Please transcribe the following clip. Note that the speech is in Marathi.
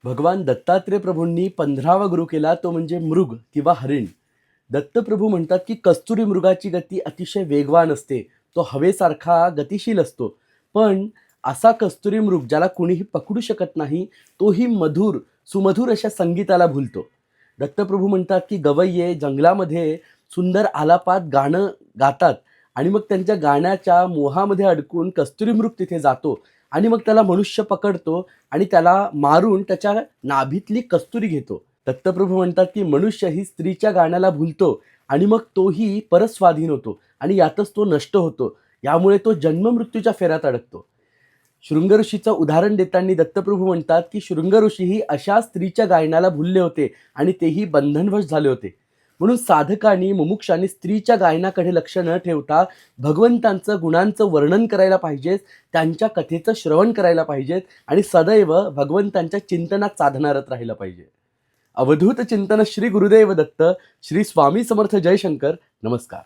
भगवान दत्तात्रय प्रभूंनी 15वा गुरु केला तो म्हणजे मृग किंवा हरिण. दत्तप्रभू म्हणतात की कस्तुरी मृगाची गती अतिशय वेगवान असते, तो हवेसारखा गतिशील असतो. पण असा कस्तुरी मृग ज्याला कुणीही पकडू शकत नाही, तोही मधुर सुमधुर अशा संगीताला भुलतो. दत्तप्रभू म्हणतात की गवय्ये जंगलामध्ये सुंदर आलापात गाणं गातात आणि मग त्यांच्या गाण्याच्या मोहामध्ये अडकून कस्तुरी मृग तिथे जातो आणि मग त्याला मनुष्य पकडतो आणि त्याला मारून त्याच्या नाभीतली कस्तुरी घेतो. दत्तप्रभू म्हणतात की मनुष्य ही स्त्रीच्या गाण्याला भुलतो आणि मग तोही परस्वाधीन होतो आणि यातच तो नष्ट होतो. यामुळे तो जन्ममृत्यूच्या फेऱ्यात अडकतो. शृंग ऋषीचं उदाहरण देताना दत्तप्रभू म्हणतात की शृंग ऋषीही अशा स्त्रीच्या गायनाला भुलले होते आणि तेही बंधनवश झाले होते. म्हणून साधकांनी मुमुक्षांनी स्त्रीच्या गायनाकडे लक्ष न ठेवता भगवंतांचं गुणांचं वर्णन करायला पाहिजे, त्यांच्या कथेचं श्रवण करायला पाहिजेत आणि सदैव भगवंतांच्या चिंतनात साधणारत राहिलं पाहिजे. अवधूत चिंतन श्री गुरुदेव दत्त. श्री स्वामी समर्थ. जयशंकर. नमस्कार.